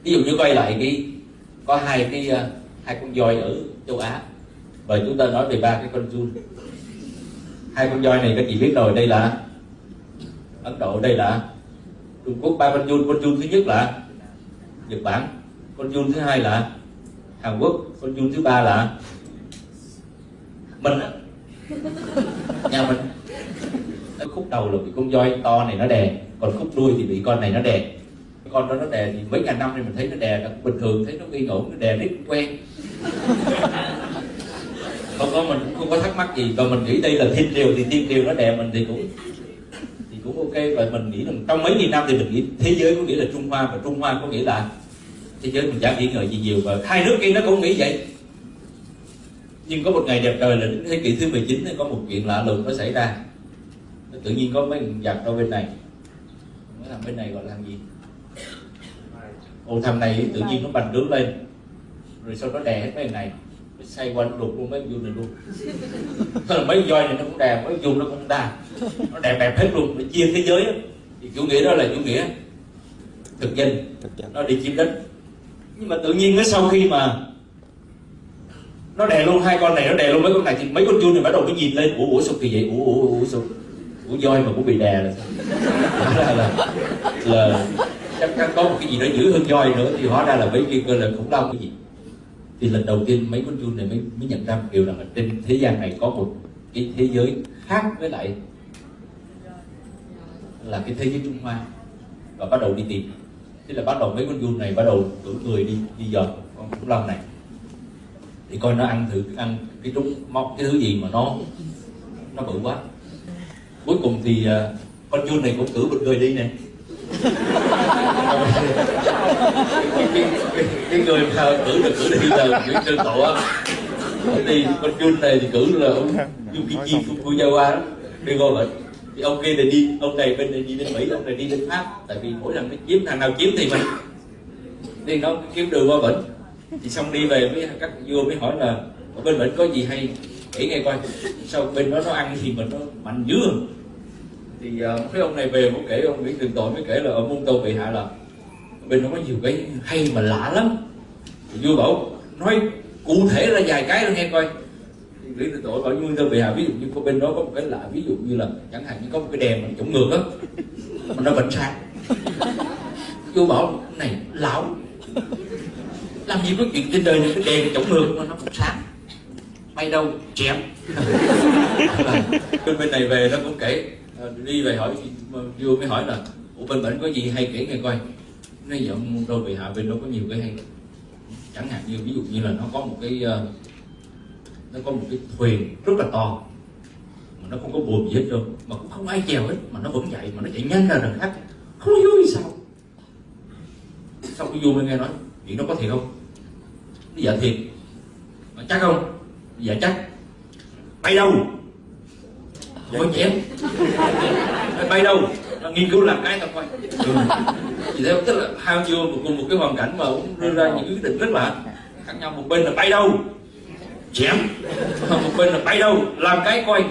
Ví dụ như quay lại có hai con voi ở châu Á, và chúng ta nói về ba cái con giun. Hai con voi này các chị biết rồi, đây là Ấn Độ, đây là Trung Quốc. Ba con giun thứ nhất là Nhật Bản, con giun thứ hai là Hàn Quốc, con giun thứ ba là mình á, nhà mình. Khúc đầu là bị con voi to này nó đè, còn khúc đuôi thì bị con này nó đè. Con đó nó đè thì mấy ngàn năm thì mình thấy nó đè bình thường, thấy nó yên ổn, nó đè riết cũng quen. Mình cũng không có thắc mắc gì, và mình nghĩ đây là thiên điều, thì thiên điều nó đè mình thì cũng ok. Và mình nghĩ rằng trong mấy nghìn năm thì mình nghĩ thế giới có nghĩa là Trung Hoa, và Trung Hoa có nghĩa là thế giới, mình chẳng nghĩ ngợi gì nhiều, và hai nước kia nó cũng nghĩ vậy. Nhưng có một ngày đẹp trời là đến thế kỷ thứ 19 thì có một chuyện lạ lùng nó xảy ra. Tự nhiên có mấy giặc đâu bên này, mấy thằng bên này gọi là thằng gì, thằng này tự nhiên nó bành trướng lên, rồi sau đó đè hết mấy thằng này, nó xoay qua nó đục luôn mấy con giun này luôn. Thế là mấy con voi này nó cũng đè, mấy con giun nó cũng đè, nó đè bẹp hết luôn, nó chia thế giới. Thì chủ nghĩa đó là chủ nghĩa thực dân, nó đi chiếm đất. Nhưng mà tự nhiên sau khi mà nó đè luôn hai con này, nó đè luôn mấy con này, thì mấy con giun này bắt đầu mới nhìn lên, ủa sao kỳ vậy, ủa voi mà cũng bị đè là chắc chắn có một cái gì đó dữ hơn voi nữa. Thì hóa ra là mấy kia cơ là khủng long cái gì. Thì lần đầu tiên mấy con giun này mới nhận ra một điều rằng là trên thế gian này có một cái thế giới khác với lại là cái thế giới Trung Hoa, và bắt đầu đi tìm. Thế là bắt đầu mấy con giun này bắt đầu cử người đi dò con khủng long này thì coi nó ăn cái trúng móc cái thứ gì mà nó bự quá. Cuối cùng thì con giun này cũng cử một người đi nè. cái người mà cử đi là Nguyễn Trân Tổ á, đi con giun này thì cử là ông Yukichi Fukuzawa đi qua bệnh. Thì ông kia này đi, ông này bên này đi bên Mỹ, ông này đi bên Pháp, tại vì mỗi lần nó chiếm, thằng nào chiếm thì mình đi nó kiếm đường qua bệnh. Thì xong đi về với các vua mới hỏi là ở bên bệnh có gì hay kể nghe coi, sao bên đó nó ăn gì mà nó mạnh dữ. Thì mấy ông này về cũng kể, ông Nguyễn Trường Tộ mới kể là ở Môn Tô Bệ Hạ là bên đó có nhiều cái hay mà lạ lắm. Thì vua bảo nói cụ thể ra vài cái rồi nghe coi. Thì Nguyễn Trường Tộ bảo Môn Tô Bệ Hạ ví dụ như có bên đó có một cái lạ, ví dụ như là chẳng hạn như có một cái đèn mà chống ngược á, mà nó vẫn sáng. Vua bảo này lão, làm gì có chuyện trên đời này cái đèn chống ngược mà nó vẫn sáng, bay đâu chém. Bên này về nó cũng kể, đi về hỏi vua mới hỏi là ủa bên bệnh có gì hay kể nghe coi. Nói vậy Môn Tô Bệ Hạ bên đó có nhiều cái hay, chẳng hạn như ví dụ như là nó có một cái thuyền rất là to mà nó không có buồm gì hết đâu, mà cũng không ai chèo hết, mà nó vẫn chạy, mà nó chạy nhanh ra đằng khác, không hiểu vì sao. Sau cái vua mới nghe nói chuyện đó có thiệt không? Nó dạ thiệt. Mà chắc không? Dạ chắc. Bay đâu? Không có chém. Bay đâu? Nó nghiên cứu làm cái tao coi. Vì thế tức là hai ông vua cùng một cái hoàn cảnh mà cũng đưa ra những quyết định rất là khác nhau. Một bên là bay đâu? Chém. Một bên là bay đâu? Làm cái coi.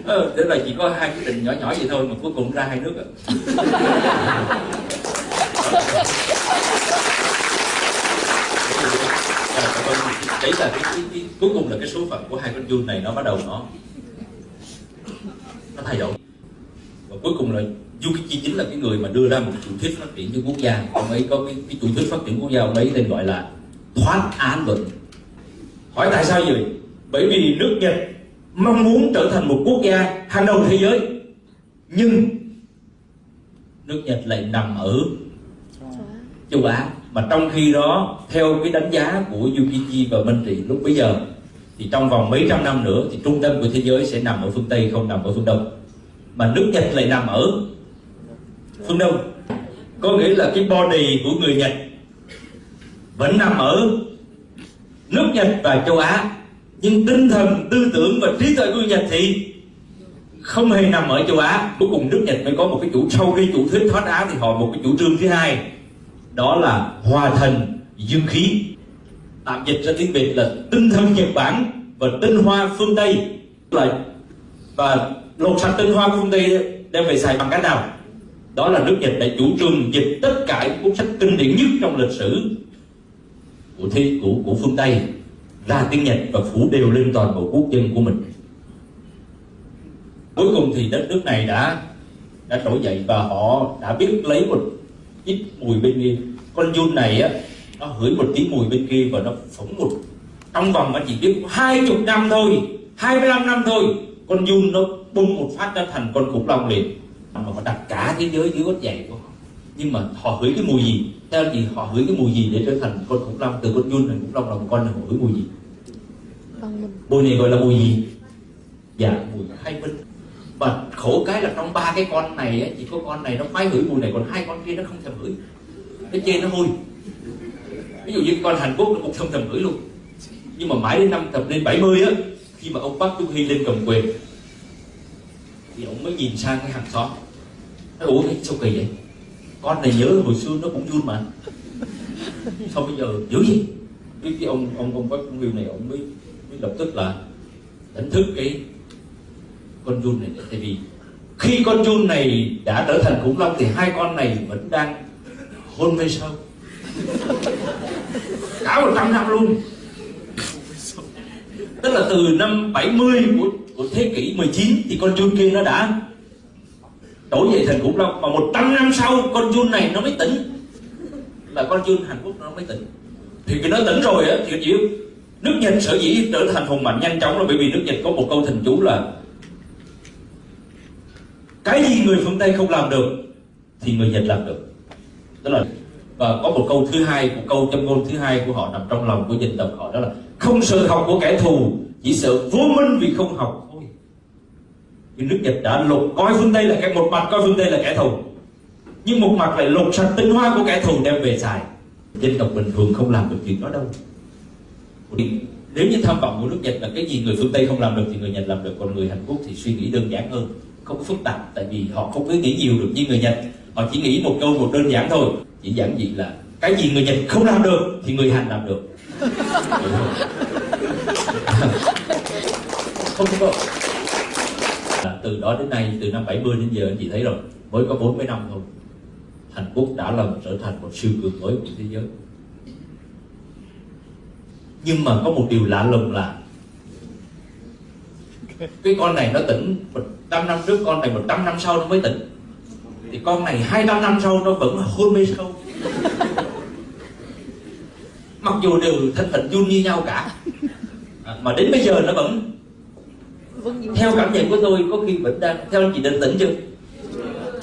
Thế là chỉ có hai quyết định nhỏ nhỏ vậy thôi mà cuối cùng ra hai nước ạ. Đấy là cái cuối cùng là cái số phận của hai con giun này, nó bắt đầu nó thay đổi. Và cuối cùng là Yukichi chính là cái người mà đưa ra một chủ thuyết phát triển cho quốc gia. Ông ấy có cái chủ thuyết phát triển quốc gia, ông ấy tên gọi là thoát án luận. Hỏi tại sao vậy? Bởi vì nước Nhật mong muốn trở thành một quốc gia hàng đầu thế giới, nhưng nước Nhật lại nằm ở châu Á. Mà trong khi đó theo cái đánh giá của Yukichi và Minh Trị lúc bấy giờ thì trong vòng mấy trăm năm nữa thì trung tâm của thế giới sẽ nằm ở phương Tây, không nằm ở phương Đông, mà nước Nhật lại nằm ở phương Đông. Có nghĩa là cái body của người Nhật vẫn nằm ở nước Nhật và châu Á, nhưng tinh thần, tư tưởng và trí tuệ của người Nhật thì không hề nằm ở châu Á. Cuối cùng nước Nhật mới có một cái sau khi chủ thuyết thoát Á thì họ một cái chủ trương thứ hai, đó là hòa thần dương khí. Tạm dịch ra tiếng Việt là tinh thần Nhật Bản và tinh hoa phương Tây. Và lột sạch tinh hoa của phương Tây đem về xài bằng cách nào? Đó là nước Nhật đã chủ trương dịch tất cả những cuốn sách kinh điển nhất trong lịch sử của phương Tây ra tiếng Nhật và phủ đều lên toàn bộ quốc dân của mình. Cuối cùng thì đất nước này đã trỗi dậy và họ đã biết lấy một ít mùi bên kia. Con giun này á, nó hửi một tí mùi bên kia và nó phóng một, trong vòng mà chỉ biết 20 năm thôi, 25 năm thôi, con giun nó bung một phát ra thành con khủng long liền. Mà họ đặt cả thế giới dưới gót giày của họ. Nhưng mà họ hửi cái mùi gì? Theo anh chị, họ hửi cái mùi gì để trở thành con khủng long? Từ con giun thành khủng long là một con, này họ hửi mùi gì? Mùi này gọi là mùi gì? Dạ, mùi khai minh. Và khổ cái là trong 3 cái con này á, chỉ có con này nó khoái hửi mùi này, còn 2 con kia nó không thèm hửi. Cái trên nó hôi. Ví dụ như con Hàn Quốc nó cũng không thèm hửi luôn. Nhưng mà mãi đến năm thập niên 70 á, khi mà ông Park Chung-hee lên cầm quyền thì ông mới nhìn sang cái hàng xóm, nói ủa cái sao kỳ vậy, con này nhớ hồi xưa nó cũng giun mà, sao bây giờ dữ gì? Cái ông Park Chung-hee này ông mới lập tức là đánh thức cái con giun này. Tại vì khi con giun này đã trở thành khủng long thì 2 con này vẫn đang hôn mê sâu cả 100 năm luôn. Tức là từ năm 70 của thế kỷ 19 thì con giun kia nó đã trỗi dậy thành khủng long, mà 100 năm sau con giun này nó mới tỉnh, là con giun Hàn Quốc nó mới tỉnh. Thì khi nó tỉnh rồi á thì chịu. Nước Nhật sở dĩ trở thành hùng mạnh nhanh chóng là bởi vì nước Nhật có một câu thần chú là cái gì người phương Tây không làm được thì người Nhật làm được. Đó là, và có một câu thứ hai, một câu châm ngôn thứ hai của họ nằm trong lòng của dân tộc họ, đó là không sợ học của kẻ thù, chỉ sợ vô minh vì không học thôi. Nhưng nước Nhật đã coi phương Tây là một mặt coi phương Tây là kẻ thù, nhưng một mặt lại lột sạch tinh hoa của kẻ thù đem về xài. Dân tộc bình thường không làm được chuyện đó đâu. Nếu như tham vọng của nước Nhật là cái gì người phương Tây không làm được thì người Nhật làm được, còn người Hàn Quốc thì suy nghĩ đơn giản hơn, không phức tạp, tại vì họ không có nghĩ nhiều được như người Nhật. Họ chỉ nghĩ một câu một đơn giản thôi, chỉ giản dị là cái gì người Nhật không làm được thì người Hàn làm được. Không có. Từ đó đến nay, từ năm 70 đến giờ anh chị thấy rồi, mới có 40 năm thôi, Hàn Quốc đã trở thành một siêu cường mới của thế giới. Nhưng mà có một điều lạ lùng là cái con này nó tỉnh 100 năm trước, con này 100 năm sau nó mới tỉnh. Thì con này 200 năm sau nó vẫn hôn mê sâu. Mặc dù đều thân phận giun như nhau cả, mà đến bây giờ nó vẫn, theo cảm nhận của tôi, có khi vẫn đang, theo anh chị định tỉnh chưa?